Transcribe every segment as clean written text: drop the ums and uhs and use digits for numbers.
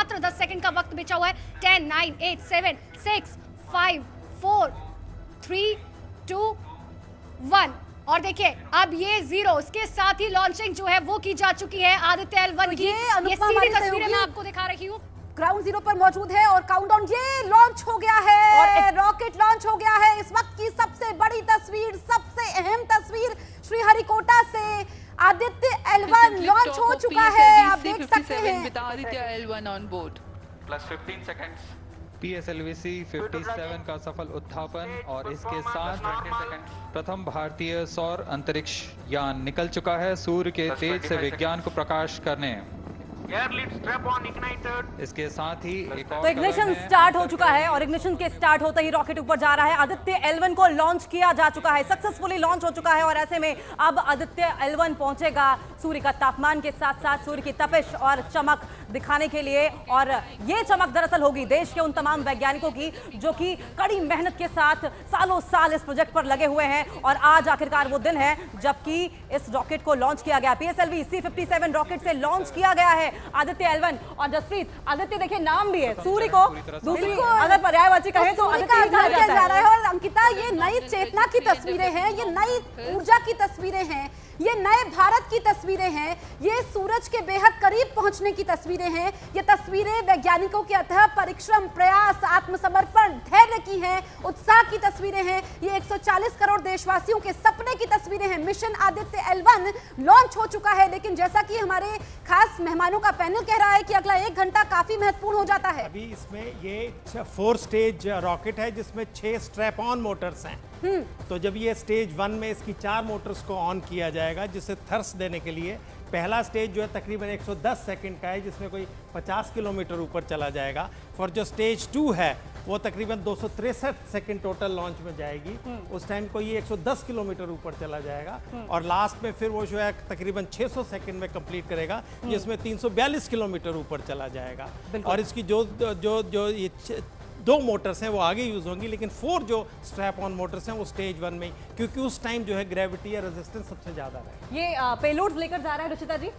मात्र 10 सेकंड का वक्त बचा हुआ है। 10, 9, 8, 7, 6, 5, 4, 3, 2, 1 और देखिए अब ये 0 इसके साथ ही लॉन्चिंग जो है वो की जा चुकी है आदित्य L1 की। ये सीधी तस्वीरें मैं आपको दिखा रही हूँ, ग्राउंड जीरो पर मौजूद है और काउंटडाउन ये लॉन्च हो गया है और रॉकेट लॉन्च हो गया है। इस वक्त की सबसे बड़ी तस्वीर, सबसे अहम तस्वीर श्रीहरिकोटा से आदित्य L1 लॉन्च हो चुका है। आप देख सकते हैं Aditya L1 on board plus 15 seconds PSLV 57 का सफल उत्थापन और इसके साथ प्रथम भारतीय सौर अंतरिक्ष यान निकल चुका है सूर्य के तेज से विज्ञान को प्रकाश करने। इसके साथ ही एक और तो इग्निशन स्टार्ट हो चुका है और इग्निशन के स्टार्ट होते ही रॉकेट ऊपर जा रहा है। आदित्य L1 को लॉन्च किया जा चुका है, सक्सेसफुली लॉन्च हो चुका है और ऐसे में अब आदित्य L1 पहुंचेगा सूर्य का तापमान के साथ साथ सूर्य की तपिश और चमक दिखाने के लिए। और ये चमक दरअसल होगी देश के उन तमाम वैज्ञानिकों की जो कि कड़ी मेहनत के साथ सालों साल इस प्रोजेक्ट पर लगे हुए हैं और आज आखिरकार वो दिन है जबकि इस रॉकेट को लॉन्च किया गया। PSLV C57 रॉकेट से लॉन्च किया गया है आदित्य L1। और जसप्रीत, आदित्य देखिए नाम भी है, सूर्य को दूसरी अगर पर्यायवाची कहें तो आदित्य जा रहा है। और अंकिता, ये नई चेतना की तस्वीरें हैं, ये नई ऊर्जा की तस्वीरें हैं, ये नए भारत की तस्वीरें हैं, ये सूरज के बेहद करीब पहुंचने की तस्वीरें हैं। ये तस्वीरें वैज्ञानिकों के अथक परिश्रम, प्रयास, आत्मसमर्पण, धैर्य की हैं, उत्साह की तस्वीरें हैं। ये 140 करोड़ देशवासियों के सपने की तस्वीरें हैं। मिशन आदित्य L1 लॉन्च हो चुका है, लेकिन जैसा कि हमारे खास मेहमानों का पैनल कह रहा है कि अगला 1 घंटा काफी महत्वपूर्ण हो जाता है। अभी इसमें ये 4 स्टेज रॉकेट है जिसमें 6 स्ट्रैप ऑन मोटर्स हैं। तो जब ये स्टेज 1 में इसकी 4 मोटर्स को ऑन किया जाएगा जिससे थर्स्ट देने के लिए पहला स्टेज जो है तकरीबन 110 सेकंड का है जिसमें कोई 50 किलोमीटर ऊपर चला जाएगा। और जो स्टेज 2 है वो तकरीबन 263 सेकंड टोटल लॉन्च में जाएगी। उस टाइम को ये 110 किलोमीटर ऊपर चला जाएगा और लास्ट में फिर वो जो है तकरीबन 600 सेकंड में कंप्लीट करेगा जिसमें 342 किलोमीटर ऊपर चला जाएगा। और इसकी जो ये 2 मोटर्स हैं वो आगे यूज होंगी, लेकिन 4 जो स्ट्रैप ऑन मोटर्स हैं वो स्टेज 1 में, क्योंकि उस टाइम जो है ग्रेविटी या रेजिस्टेंस सबसे ज्यादा है। ये पेलोड्स लेकर जा रहा है रुचिता जी,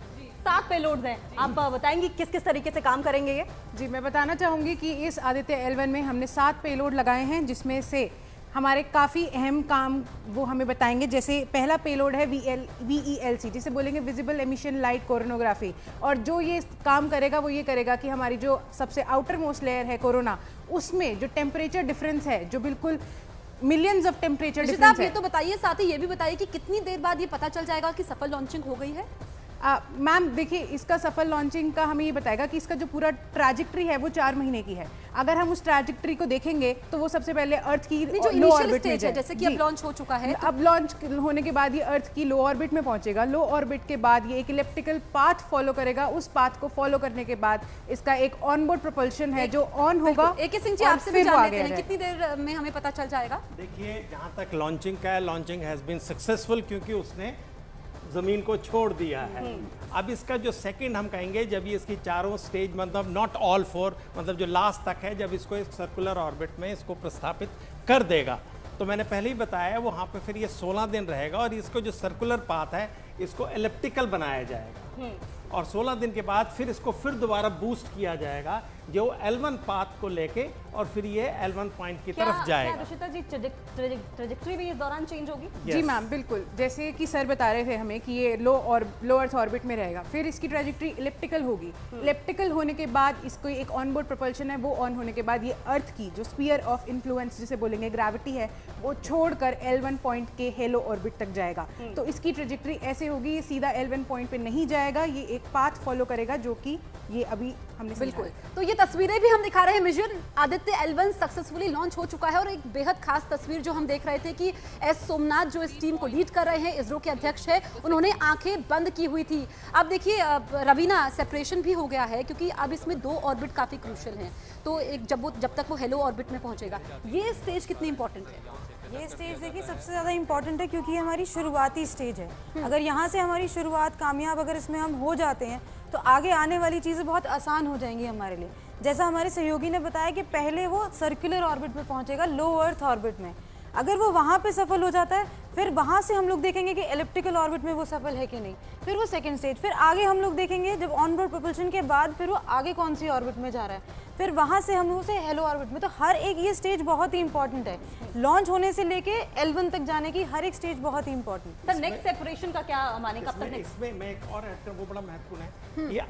7 पेलोड्स हैं। आप बताएंगी किस किस तरीके से काम करेंगे ये? जी, मैं बताना चाहूँगी कि इस आदित्य L1 में हमने 7 पेलोड लगाए हैं जिसमें से हमारे काफ़ी अहम काम वो हमें बताएंगे। जैसे पहला पेलोड है VELC, जिसे बोलेंगे विजिबल एमिशन लाइट कोरोनोग्राफी। और जो ये काम करेगा वो ये करेगा कि हमारी जो सबसे आउटर मोस्ट लेयर है कोरोना, उसमें जो टेम्परेचर डिफरेंस है जो बिल्कुल मिलियंस ऑफ टेम्परेचर डिफरेंस है। ये तो बताइए, साथ ही ये भी बताइए कि कितनी देर बाद ये पता चल जाएगा कि सफल लॉन्चिंग हो गई है? मैम देखिए, इसका सफल लॉन्चिंग का हमें ये बताएगा कि इसका जो पूरा ट्रैजेक्टरी है वो 4 महीने की है। अगर हम उस ट्रैजेक्टरी को देखेंगे तो वो सबसे पहले अर्थ की जो लो ऑर्बिट में है, जैसे कि अब लॉन्च हो चुका है, अब लॉन्च होने के बाद ये अर्थ की लो ऑर्बिट में पहुंचेगा। लो ऑर्बिट के बाद ये एक इलेप्टिकल पाथ फॉलो करेगा। उस पाथ को फॉलो करने के बाद इसका एक ऑनबोर्ड प्रोपल्शन है जो ऑन होगा। AK सिंह जी, आपसे भी जान लेते हैं कितनी देर में हमें पता चल जाएगा? देखिए, जहाँ तक लॉन्चिंग का है, लॉन्चिंग हैज बीन सक्सेसफुल क्योंकि उसने जमीन को छोड़ दिया है। अब इसका जो सेकंड हम कहेंगे जब ये इसकी चारों स्टेज, मतलब नॉट ऑल 4, मतलब जो लास्ट तक है, जब इसको एक सर्कुलर ऑर्बिट में इसको प्रस्थापित कर देगा, तो मैंने पहले ही बताया वहाँ पे फिर ये 16 दिन रहेगा और इसको जो सर्कुलर पाथ है इसको एलिप्टिकल बनाया जाएगा और 16 दिन के बाद फिर इसको फिर दोबारा बूस्ट किया जाएगा जो L1 पाथ को लेके और फिर ये L1 पॉइंट की तरफ जाएगा। रुचिता जी, ट्रैजेक्टरी भी इस दौरान चेंज होगी? जी मैम, बिल्कुल। जैसे कि सर बता रहे थे हमें कि ये लो अर्थ ऑर्बिट में रहेगा, फिर इसकी ट्रैजेक्टरी इलेप्टिकल होगी। इलेप्टिकल होने के बाद इसको एक ऑनबोर्ड प्रोपल्शन है, वो ऑन होने के बाद ये अर्थ की जो स्फीयर ऑफ इन्फ्लुएंस जिसे बोलेंगे ग्रेविटी है, वो छोड़कर L1 पॉइंट के हेलो ऑर्बिट तक जाएगा। तो इसकी ट्रैजेक्टरी ऐसे होगी, ये सीधा L1 पॉइंट पे नहीं जाएगा, ये एक पाथ फॉलो करेगा जो कि ये अभी हमने बिल्कुल। तो ये तस्वीरें भी हम दिखा रहे हैं। Mission Aditya L1 successfully launch हो चुका है और एक बेहद खास तस्वीर जो हम देख रहे थे कि एस सोमनाथ जो इस टीम को लीड कर रहे हैं, इसरो के अध्यक्ष है, उन्होंने आंखें बंद की हुई थी। अब देखिए, रवीना, सेपरेशन भी हो गया है क्योंकि अब इसमें 2 ऑर्बिट काफी क्रूशियल हैं। तो एक जब तक वो हेलो ऑर्बिट में पहुंचेगा, ये स्टेज कितनी इंपॉर्टेंट है? ये स्टेज देखिए सबसे ज़्यादा इम्पॉर्टेंट है क्योंकि ये हमारी शुरुआती स्टेज है। अगर यहाँ से हमारी शुरुआत कामयाब अगर इसमें हम हो जाते हैं तो आगे आने वाली चीज़ें बहुत आसान हो जाएंगी हमारे लिए। जैसा हमारे सहयोगी ने बताया कि पहले वो सर्कुलर ऑर्बिट में पहुँचेगा, लो अर्थ ऑर्बिट में। अगर वो वहाँ पे सफल हो जाता है फिर वहाँ से हम लोग देखेंगे कि एलिप्टिकल ऑर्बिट में वो सफल है कि नहीं। फिर वो सेकंड स्टेज, फिर आगे हम लोग देखेंगे जब ऑन बोर्ड प्रोपल्शन के बाद फिर वो आगे कौन सी ऑर्बिट में जा रहा है, फिर वहाँ से हम उसे हेलो ऑर्बिट में। तो हर एक ये स्टेज बहुत ही इंपॉर्टेंट है, लॉन्च होने से लेके L1 तक जाने की हर एक स्टेज बहुत ही इंपॉर्टेंट। सर नेक्स्ट सेपरेशन का क्या माने, कब तक नेक्स्ट? इसमें मैं एक और ऐड करूं, वो बड़ा महत्वपूर्ण है। ये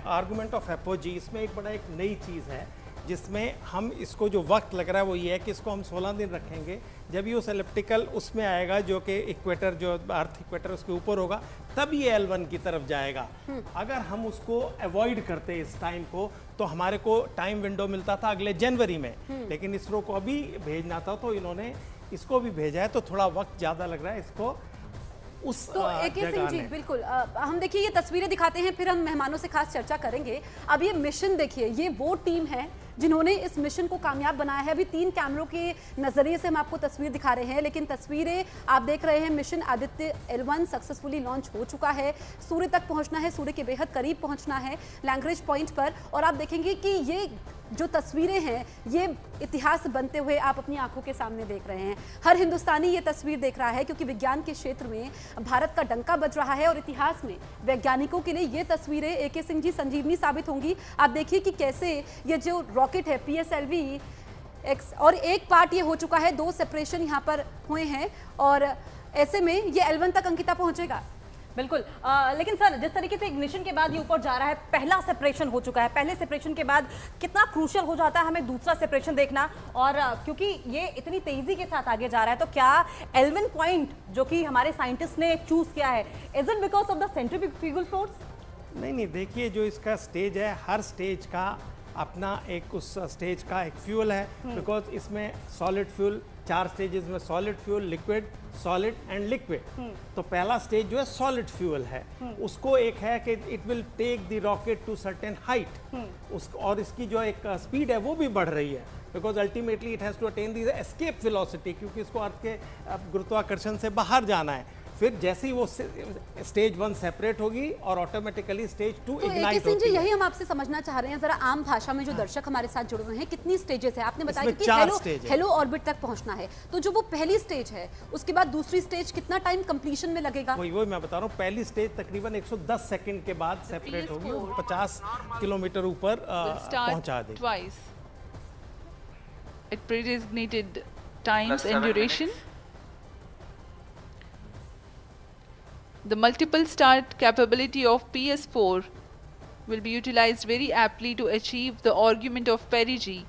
आर्गुमेंट ऑफ एपोजी, इसमें एक बड़ा एक नई चीज़ है जिसमें हम इसको जो वक्त लग रहा है वो ये है कि इसको हम 16 दिन रखेंगे। जब ये उस एलिप्टिकल उसमें आएगा जो कि इक्वेटर, जो अर्थ इक्वेटर उसके ऊपर होगा, तब ये L1 की तरफ जाएगा। अगर हम उसको अवॉइड करते इस टाइम को तो हमारे को टाइम विंडो मिलता था अगले जनवरी में, लेकिन इसरो को अभी भेजना था तो इन्होंने इसको भी भेजा है, तो थोड़ा वक्त ज़्यादा लग रहा है इसको उस तो AK सिंह जी, बिल्कुल हम देखिए ये तस्वीरें दिखाते हैं, फिर हम मेहमानों से खास चर्चा करेंगे। अब ये मिशन देखिए, ये वो टीम है जिन्होंने इस मिशन को कामयाब बनाया है। अभी 3 कैमरों के नजरिए से हम आपको तस्वीर दिखा रहे हैं, लेकिन तस्वीरें आप देख रहे हैं। Mission Aditya L1 successfully launch हो चुका है, सूर्य तक पहुंचना है, सूर्य के बेहद करीब पहुंचना है लैग्रेंज पॉइंट पर। और आप देखेंगे कि ये जो तस्वीरें हैं ये इतिहास बनते हुए आप अपनी आंखों के सामने देख रहे हैं। हर हिंदुस्तानी ये तस्वीर देख रहा है क्योंकि विज्ञान के क्षेत्र में भारत का डंका बज रहा है और इतिहास में वैज्ञानिकों के लिए ये तस्वीरें AK सिंह जी संजीवनी साबित होंगी। आप देखिए कि कैसे ये जो रॉकेट है PSLV X, और एक पार्ट ये हो चुका है, 2 सेपरेशन यहाँ पर हुए हैं और ऐसे में ये L1 तक अंकिता पहुंचेगा। बिल्कुल लेकिन सर जिस तरीके से इग्निशन के बाद ये ऊपर जा रहा है, पहला सेपरेशन हो चुका है, पहले सेपरेशन के बाद कितना क्रूशियल हो जाता है हमें दूसरा सेपरेशन देखना, और क्योंकि ये इतनी तेजी के साथ आगे जा रहा है, तो क्या L1 पॉइंट जो कि हमारे साइंटिस्ट ने चूज किया है, is it because of the centrifugal force? नहीं, देखिए जो इसका स्टेज है, हर स्टेज का अपना एक उस स्टेज का एक फ्यूल है, बिकॉज इसमें सॉलिड फ्यूल 4 स्टेजेस में, solid fuel, liquid, solid and liquid. तो पहला स्टेज जो है सॉलिड फ्यूल है, उसको एक है कि it will take the rocket to certain height, और इसकी जो एक स्पीड है वो भी बढ़ रही है, because ultimately it has to attain the escape velocity, क्योंकि इसको अर्थ के गुरुत्वाकर्षण से बाहर जाना है। फिर जैसे ही वो स्टेज 1 सेपरेट होगी और ऑटोमेटिकली स्टेज 2 इग्नाइट होती है। यही हम आपसे समझना चाह रहे हैं, जरा आम भाषा में जो दर्शक हमारे साथ जुड़े हुए हैं, कितनी स्टेजेस है? आपने बताया कि हेलो ऑर्बिट तक पहुंचना है, तो जो वो पहली स्टेज है उसके बाद दूसरी स्टेज कितना टाइम कंप्लीशन में लगेगा? वही मैं बता रहा हूँ, पहली स्टेज तकरीबन 110 सेकंड के बाद सेपरेट होगी और 50 किलोमीटर ऊपर पहुंचा देगी। It predesignated times and duration. The multiple start capability of PS4 will be utilized very aptly to achieve the argument of perigee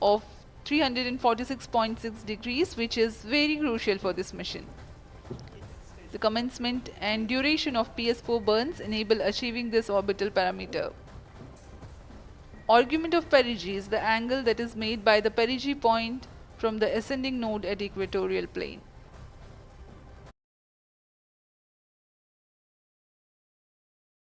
of 346.6 degrees, which is very crucial for this mission. The commencement and duration of PS4 burns enable achieving this orbital parameter. Argument of perigee is the angle that is made by the perigee point from the ascending node at equatorial plane.